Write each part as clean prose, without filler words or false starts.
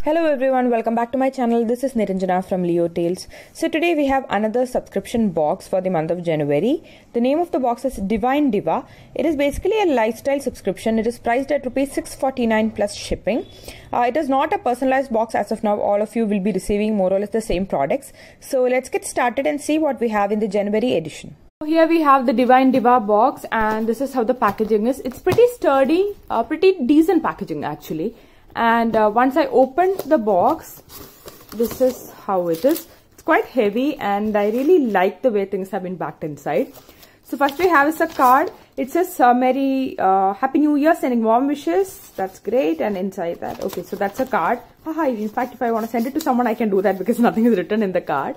Hello everyone, welcome back to my channel. This is Niranjana from Leo Tales. So today we have another subscription box for the month of January. The name of the box is Divine Diva. It is basically a lifestyle subscription. It is priced at Rs 649 plus shipping. It is not a personalized box as of now. All of you will be receiving more or less the same products. So let's get started and see what we have in the January edition. Here we have the Divine Diva box, and this is how the packaging is. It's pretty sturdy, pretty decent packaging actually. And once I opened the box, this is how it is. It's quite heavy and I really like the way things have been packed inside. So first we have is a card. It says Merry Happy New Year, sending warm wishes. That's great. And inside that, okay, so that's a card. In fact, if I want to send it to someone, I can do that because nothing is written in the card.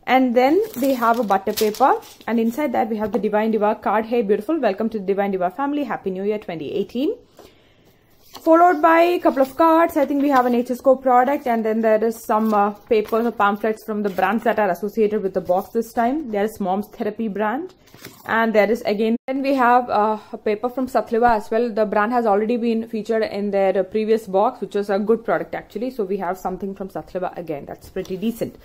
And then they have a butter paper, and inside that we have the Divine Diva card. Hey beautiful, welcome to the Divine Diva family. Happy New Year 2018. Followed by a couple of cards. I think we have an HSCO product, and then there is some papers or pamphlets from the brands that are associated with the box this time. There is Mom's Therapy brand, and there is again, then we have a paper from Satliva as well. The brand has already been featured in their previous box, which was a good product actually. So we have something from Satliva again. That's pretty decent.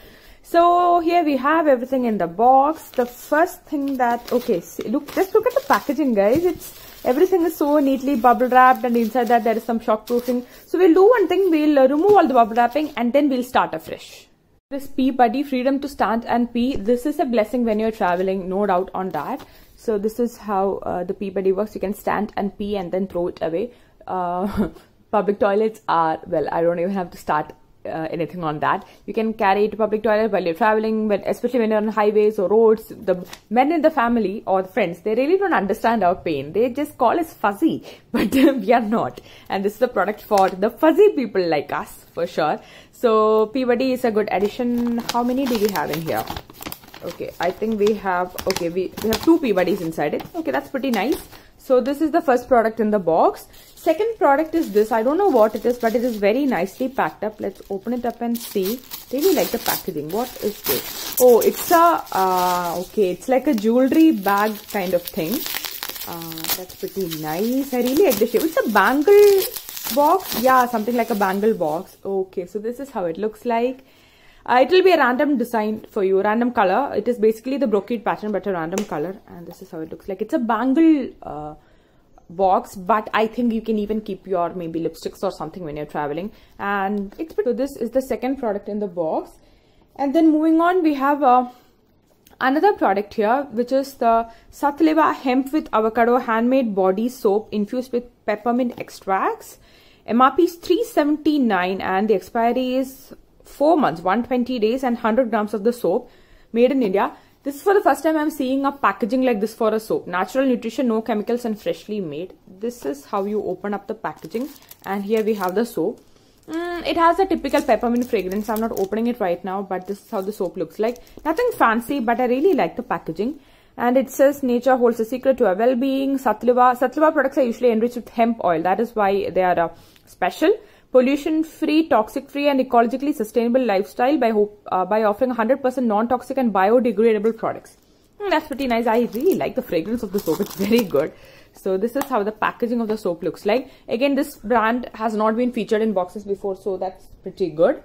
So here we have everything in the box. The first thing that, okay, see, just look at the packaging, guys. Everything is so neatly bubble wrapped, and inside that there is some shock proofing. So we'll do one thing, we'll remove all the bubble wrapping and then we'll start afresh. This Pee Buddy, freedom to stand and pee. This is a blessing when you're traveling, no doubt on that. So this is how the Pee Buddy works. You can stand and pee and then throw it away. Public toilets are, well, I don't even have to start anything on that. You can carry it to public toilet while you're traveling, but especially when you're on highways or roads. The men in the family or the friends, they really don't understand our pain. They just call us fuzzy, but we are not. And this is a product for the fuzzy people like us, for sure. So Pee Buddy is a good addition. How many do we have in here? Okay, I think we have, okay, we have 2 Pee Buddies inside it. Okay, that's pretty nice. So this is the first product in the box. Second product is this. I don't know what it is, but it is very nicely packed up. Let's open it up and see. Really like the packaging. What is this? Oh, it's a, okay, it's like a jewelry bag kind of thing. That's pretty nice. I really like the shape. It's a bangle box. Yeah, something like a bangle box. Okay, so this is how it looks like. It will be a random design for you, random color. It is basically the brocade pattern, but a random color. And this is how it looks like. It's a bangle box, but I think you can even keep your maybe lipsticks or something when you're traveling. And it's so this is the second product in the box. And then moving on, we have another product here, which is the Satliva Hemp with Avocado Handmade Body Soap infused with peppermint extracts. MRP is $379 and the expiry is 4 months, 120 days, and 100 grams of the soap, made in India. This is for the first time I'm seeing a packaging like this for a soap. Natural nutrition, no chemicals, and freshly made. This is how you open up the packaging, and here we have the soap. It has a typical peppermint fragrance. I'm not opening it right now, but this is how the soap looks like. Nothing fancy, but I really like the packaging. And it says nature holds a secret to our well-being. Satliva products are usually enriched with hemp oil. That is why they are special. Pollution-free, toxic-free, and ecologically sustainable lifestyle by offering 100% non-toxic and biodegradable products. That's pretty nice. I really like the fragrance of the soap. It's very good. So this is how the packaging of the soap looks like. Again, this brand has not been featured in boxes before, so that's pretty good.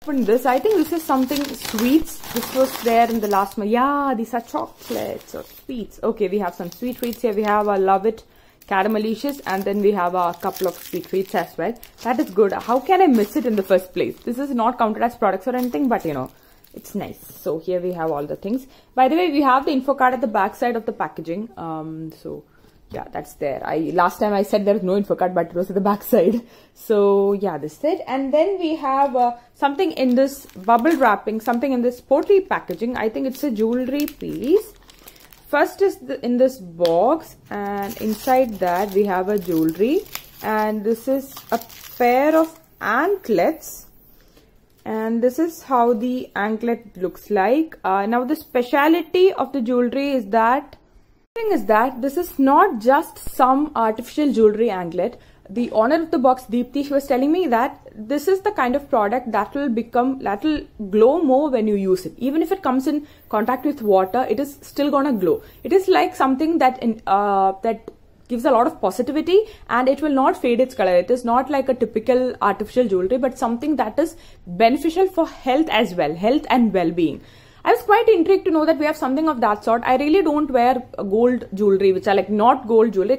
Open this. I think this is something sweets. This was there in the last month. Yeah, these are chocolates or sweets. Okay, we have some sweet treats here. We have a Love It Caramelicious, and then we have a couple of sweet treats as well. That is good. How can I miss it in the first place? This is not counted as products or anything, but you know, it's nice. So here we have all the things. By the way, we have the info card at the back side of the packaging. So yeah, that's there. Last time I said there is no info card, but it was at the back side. So yeah, this is it. And then we have something in this bubble wrapping, something in this pottery packaging. I think it's a jewelry piece. First is in this box, and inside that we have a jewelry, and this is a pair of anklets, and this is how the anklet looks like. Now the speciality of the jewelry is that this is not just some artificial jewelry anklet. The owner of the box, Deepthi, she was telling me that this is the kind of product that will glow more when you use it. Even if it comes in contact with water, it is still gonna glow. It is like something that gives a lot of positivity, and it will not fade its color. It is not like a typical artificial jewelry, but something that is beneficial for health as well, health and well-being. I was quite intrigued to know that we have something of that sort. I really don't wear gold jewelry, which are like not gold jewelry,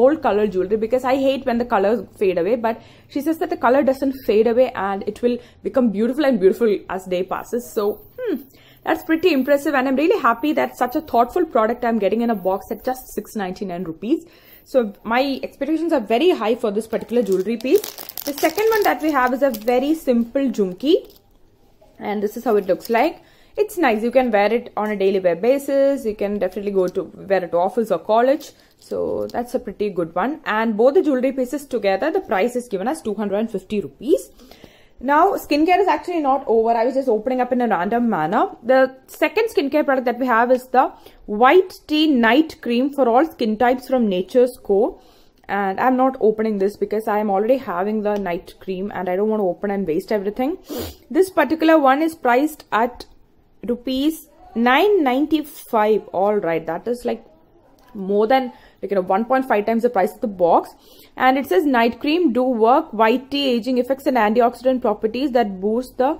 gold color jewelry, because I hate when the colors fade away. But she says that the color doesn't fade away and it will become beautiful and beautiful as day passes. So, that's pretty impressive, and I'm really happy that such a thoughtful product I'm getting in a box at just 699 rupees. So my expectations are very high for this particular jewelry piece. The second one that we have is a very simple jhumki, and this is how it looks like. It's nice. You can wear it on a daily wear basis. You can definitely wear it to office or college. So that's a pretty good one. And both the jewelry pieces together, the price is given as 250 rupees. Now, skincare is actually not over. I was just opening up in a random manner. The second skincare product that we have is the White Tea Night Cream for all skin types from Nature's Co. And I'm not opening this because I am already having the night cream and I don't want to open and waste everything. This particular one is priced at rupees 995. All right, that is like more than 1.5 times the price of the box. And it says night cream, do work, white tea, aging effects and antioxidant properties that boost the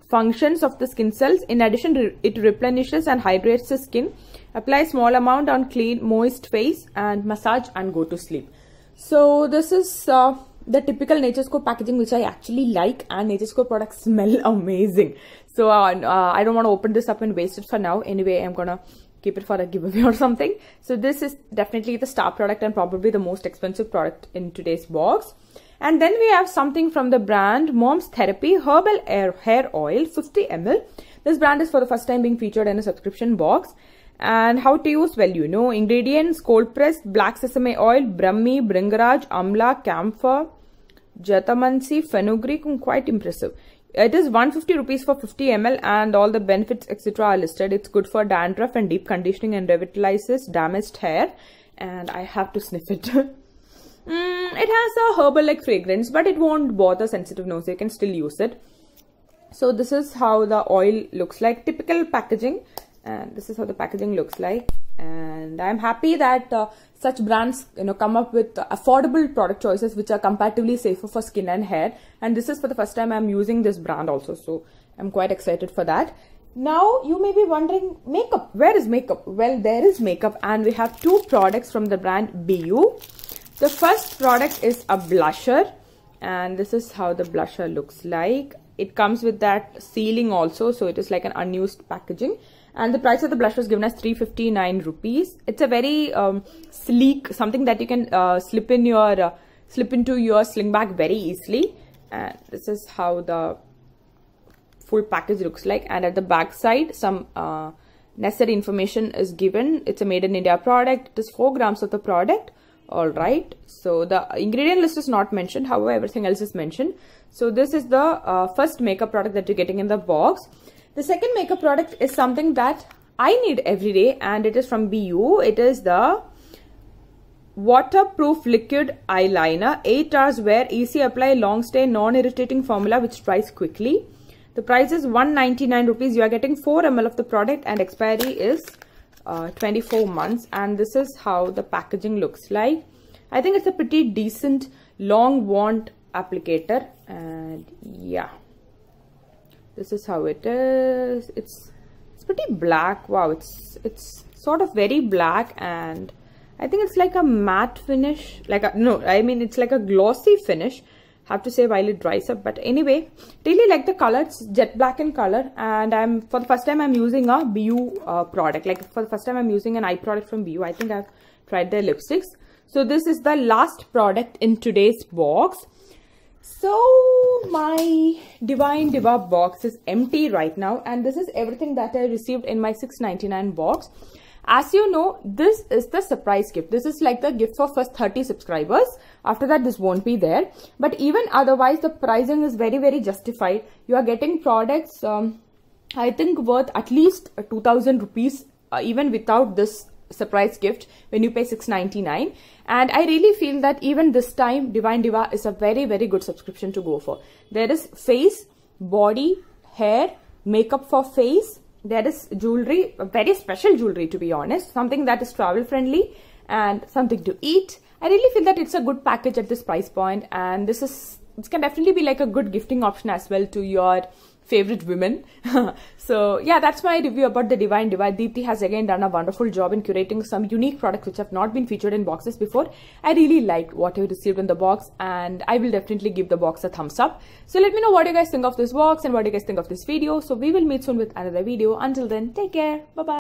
functions of the skin cells. In addition, it replenishes and hydrates the skin. Apply small amount on clean moist face and massage and go to sleep. So this is the typical Nature's Co packaging, which I actually like, and Nature's Co products smell amazing. So I don't want to open this up and waste it for now. Anyway, I'm gonna keep it for a giveaway or something. So this is definitely the star product and probably the most expensive product in today's box. And then we have something from the brand Mom's Therapy Herbal Hair Oil 50 ml. This brand is for the first time being featured in a subscription box. And how to use? Well, you know, ingredients: cold pressed black sesame oil, Brahmi, Bringaraj, Amla, Camphor, Jatamansi, Fenugreek. Quite impressive. It is 150 rupees for 50 ml and all the benefits etc. are listed. It's good for dandruff and deep conditioning and revitalizes damaged hair. And I have to sniff it. It has a herbal-like fragrance, but it won't bother sensitive nose. You can still use it. So this is how the oil looks like. Typical packaging. And this is how the packaging looks like. And I'm happy that such brands come up with affordable product choices which are comparatively safer for skin and hair. And this is for the first time I'm using this brand also, so I'm quite excited for that. Now you may be wondering, makeup, where is makeup? Well, there is makeup, and we have two products from the brand BU. The first product is a blusher, and this is how the blusher looks like. It comes with that sealing also, so it is like an unused packaging. And the price of the blusher is given as 359 rupees. It's a very sleek, something that you can slip into your sling bag very easily. And this is how the full package looks like. And at the back side, some necessary information is given. It's a made in India product. It is 4 grams of the product. All right. So the ingredient list is not mentioned. However, everything else is mentioned. So this is the first makeup product that you're getting in the box. The second makeup product is something that I need every day, and it is from BU. It is the waterproof liquid eyeliner, 8 hours wear, easy apply, long stay, non-irritating formula which dries quickly. The price is 199 rupees. You are getting 4 ml of the product and expiry is 24 months. And this is how the packaging looks like. I think it's a pretty decent long wand applicator, and yeah. This is how it is. It's pretty black. Wow, it's sort of very black, and I think it's like a matte finish. It's like a glossy finish. Have to say while it dries up. But anyway, really like the color. It's jet black in color, and for the first time I'm using a BU product. Like for the first time I'm using an eye product from BU. I think I've tried their lipsticks. So this is the last product in today's box. So my Divine Diva box is empty right now, and this is everything that I received in my 699 box. As you know, this is the surprise gift. This is like the gift for first 30 subscribers. After that, this won't be there. But even otherwise, the pricing is very, very justified. You are getting products, I think, worth at least 2,000 rupees, even without this surprise gift when you pay 699. And I really feel that even this time Divine Diva is a very, very good subscription to go for. There is face, body, hair, makeup for face. There is jewelry, very special jewelry to be honest, something that is travel friendly, and something to eat, I really feel that it's a good package at this price point, and this can definitely be like a good gifting option as well to your favorite women. So yeah, that's my review about the Divine Diva. Deepti has again done a wonderful job in curating some unique products which have not been featured in boxes before. I really liked what I received in the box, and I will definitely give the box a thumbs up. So let me know what you guys think of this box and what you guys think of this video. So we will meet soon with another video. Until then, take care. Bye bye.